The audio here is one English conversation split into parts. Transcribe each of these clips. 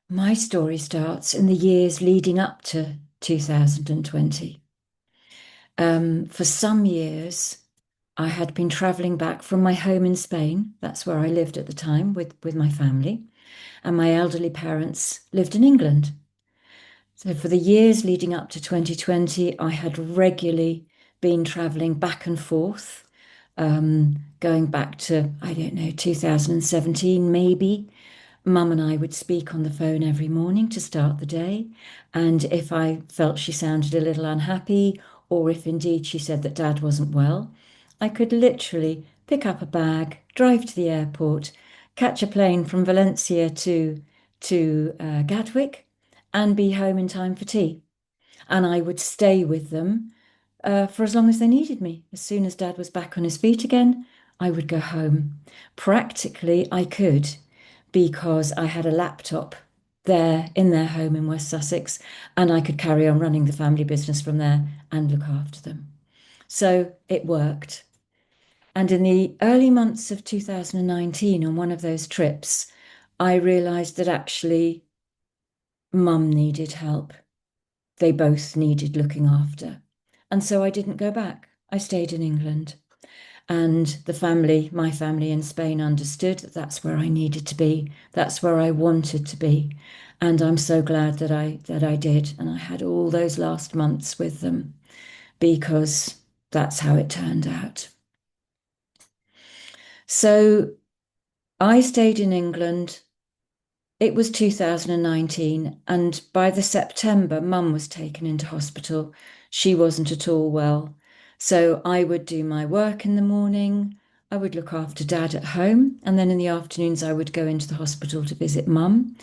My story starts in the years leading up to 2020. For some years, I had been traveling back from my home in Spain. That's where I lived at the time with my family. And my elderly parents lived in England. So for the years leading up to 2020, I had regularly been traveling back and forth, going back to, I don't know, 2017 maybe. Mum and I would speak on the phone every morning to start the day. And if I felt she sounded a little unhappy, or if indeed she said that Dad wasn't well, I could literally pick up a bag, drive to the airport, catch a plane from Valencia to Gatwick, and be home in time for tea. And I would stay with them for as long as they needed me. As soon as Dad was back on his feet again, I would go home. Practically, I could because I had a laptop there in their home in West Sussex, and I could carry on running the family business from there and look after them. So it worked. And in the early months of 2019, on one of those trips, I realized that actually Mum needed help. They both needed looking after. And so I didn't go back. I stayed in England. And my family in Spain understood that that's where I needed to be. That's where I wanted to be. And I'm so glad that I did. And I had all those last months with them because that's how it turned out. So I stayed in England. It was 2019, and by the September, Mum was taken into hospital. She wasn't at all well. So I would do my work in the morning. I would look after Dad at home, and then in the afternoons, I would go into the hospital to visit Mum.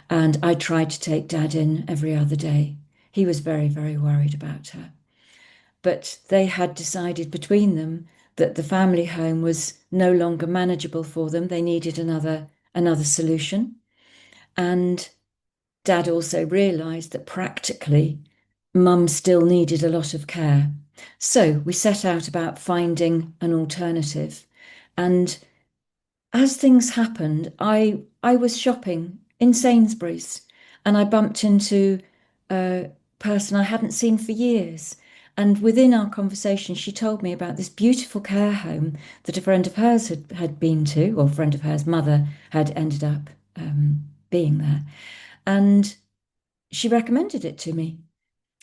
And I tried to take Dad in every other day. He was very, very worried about her. But they had decided between them that the family home was no longer manageable for them. They needed another solution. And Dad also realised that practically Mum still needed a lot of care. So we set out about finding an alternative. And as things happened, I was shopping in Sainsbury's and I bumped into a person I hadn't seen for years. And within our conversation, she told me about this beautiful care home that a friend of hers had been to, or a friend of hers mother had ended up being there. And she recommended it to me.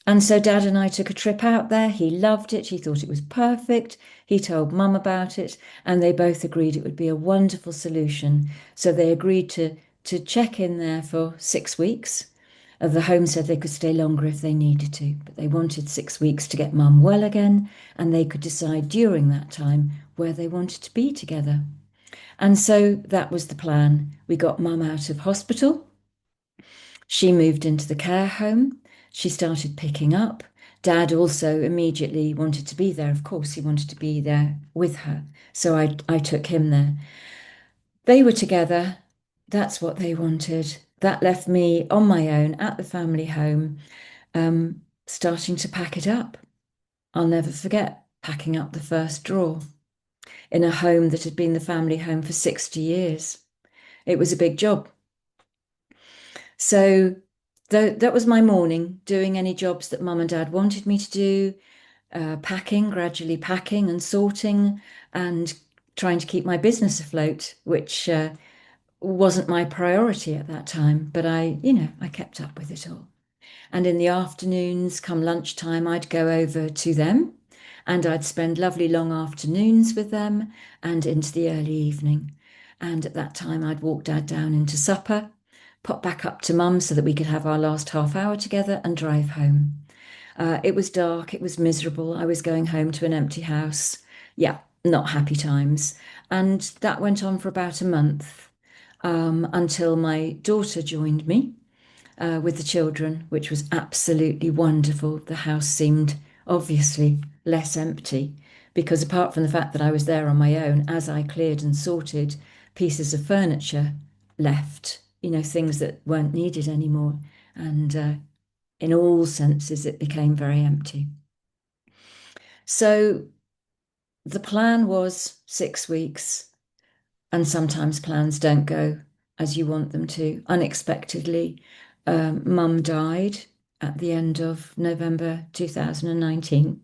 And so Dad and I took a trip out there. He loved it. He thought it was perfect. He told Mum about it, and they both agreed it would be a wonderful solution. So they agreed to check in there for 6 weeks. The home said they could stay longer if they needed to, but they wanted 6 weeks to get Mum well again, and they could decide during that time where they wanted to be together. And so that was the plan. We got Mum out of hospital. She moved into the care home. She started picking up. Dad also immediately wanted to be there. Of course, he wanted to be there with her. So I took him there. They were together. That's what they wanted. That left me on my own at the family home, starting to pack it up. I'll never forget packing up the first drawer in a home that had been the family home for 60 years. It was a big job. So that was my morning, doing any jobs that Mum and Dad wanted me to do, packing, gradually packing and sorting, and trying to keep my business afloat, which wasn't my priority at that time. But I kept up with it all. And in the afternoons, come lunchtime, I'd go over to them and I'd spend lovely long afternoons with them and into the early evening. And at that time, I'd walk Dad down into supper, pop back up to Mum so that we could have our last half hour together and drive home. It was dark, it was miserable. I was going home to an empty house. Yeah, not happy times. And that went on for about a month until my daughter joined me with the children, which was absolutely wonderful. The house seemed obviously less empty because, apart from the fact that I was there on my own, as I cleared and sorted, pieces of furniture left, things that weren't needed anymore. And in all senses, it became very empty. So the plan was 6 weeks, and sometimes plans don't go as you want them to. Unexpectedly, Mum died at the end of November 2019,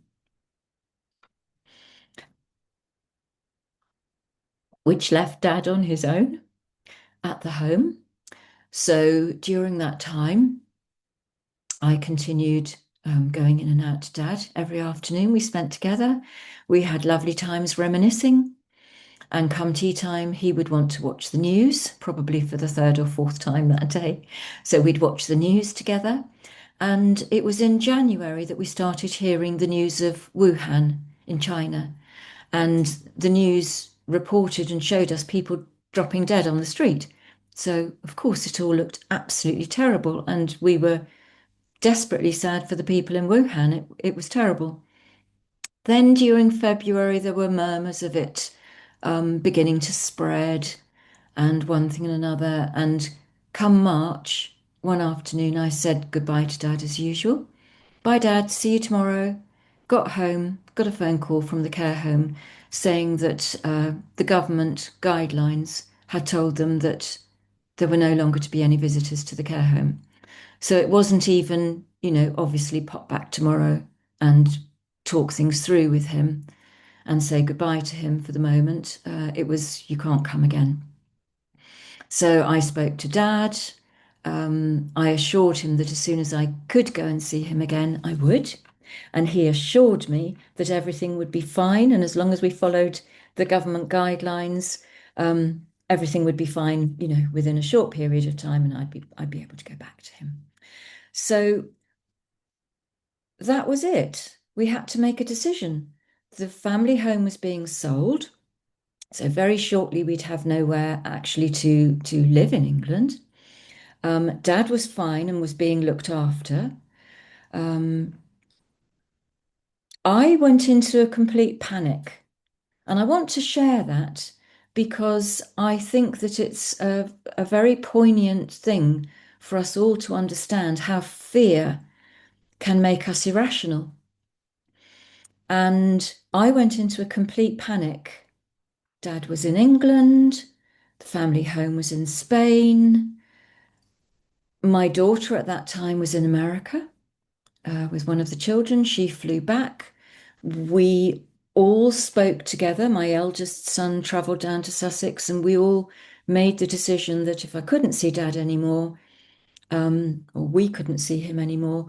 which left Dad on his own at the home. So during that time, I continued going in and out to Dad every afternoon we spent together. We had lovely times reminiscing. And come tea time, he would want to watch the news, probably for the third or fourth time that day. So we'd watch the news together. And it was in January that we started hearing the news of Wuhan in China. And the news reported and showed us people dropping dead on the street. So, of course, it all looked absolutely terrible. And we were desperately sad for the people in Wuhan. It was terrible. Then during February, there were murmurs of it beginning to spread, and one thing and another. And come March, one afternoon, I said goodbye to Dad as usual. Bye, Dad, see you tomorrow. Got home, got a phone call from the care home saying that the government guidelines had told them that there were no longer to be any visitors to the care home. So it wasn't even, obviously pop back tomorrow and talk things through with him and say goodbye to him for the moment. It was, you can't come again. So I spoke to Dad. I assured him that as soon as I could go and see him again, I would. And he assured me that everything would be fine. And as long as we followed the government guidelines, everything would be fine, within a short period of time, and I'd be able to go back to him. So that was it. We had to make a decision. The family home was being sold. So very shortly we'd have nowhere actually to live in England. Dad was fine and was being looked after. Um, I went into a complete panic, and I want to share that because I think that it's a very poignant thing for us all to understand how fear can make us irrational. And I went into a complete panic. Dad was in England, the family home was in Spain. My daughter at that time was in America with one of the children. She flew back. We all spoke together. My eldest son travelled down to Sussex, and we all made the decision that if I couldn't see Dad anymore, or we couldn't see him anymore,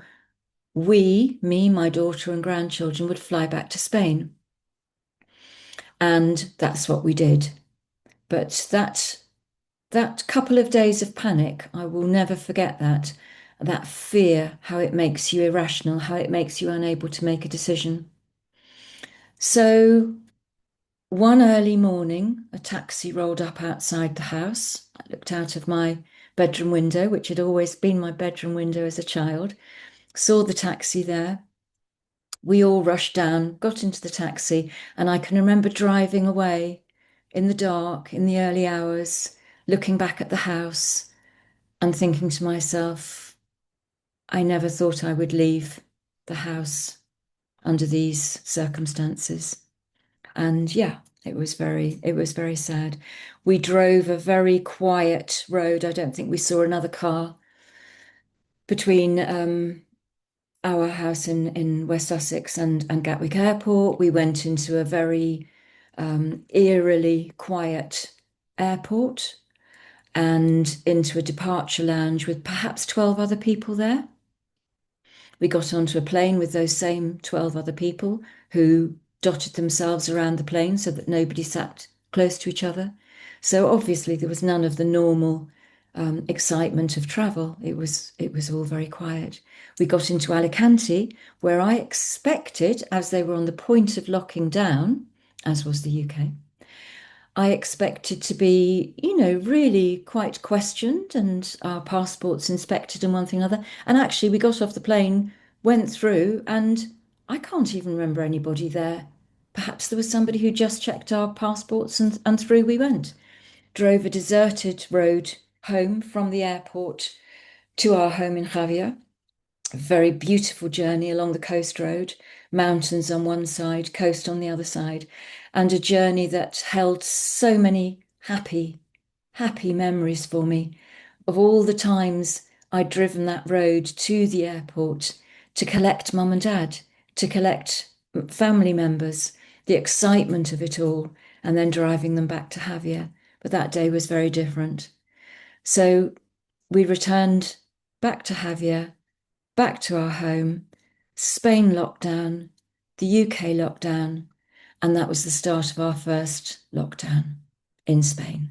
me, my daughter, and grandchildren would fly back to Spain. And that's what we did. But that couple of days of panic, I will never forget that. That fear, how it makes you irrational, how it makes you unable to make a decision. So one early morning, a taxi rolled up outside the house. I looked out of my bedroom window, which had always been my bedroom window as a child, saw the taxi there. We all rushed down, got into the taxi, and I can remember driving away in the dark, in the early hours, looking back at the house and thinking to myself, I never thought I would leave the house under these circumstances. And yeah, it was very sad. We drove a very quiet road. I don't think we saw another car between our house in West Sussex and Gatwick Airport. We went into a very eerily quiet airport and into a departure lounge with perhaps 12 other people there. We got onto a plane with those same 12 other people who dotted themselves around the plane so that nobody sat close to each other. So obviously there was none of the normal excitement of travel. It was all very quiet. We got into Alicante, where I expected, as they were on the point of locking down, as was the UK, I expected to be, really quite questioned and our passports inspected and one thing or another. And actually, we got off the plane, went through, and I can't even remember anybody there. Perhaps there was somebody who just checked our passports and through we went. Drove a deserted road home from the airport to our home in Javier. A very beautiful journey along the coast road, mountains on one side, coast on the other side, and a journey that held so many happy happy memories for me of all the times I'd driven that road to the airport to collect mum and dad, to collect family members, the excitement of it all, and then driving them back to Javier. But that day was very different. So we returned back to Javier, back to our home, Spain lockdown, the UK lockdown, and that was the start of our first lockdown in Spain.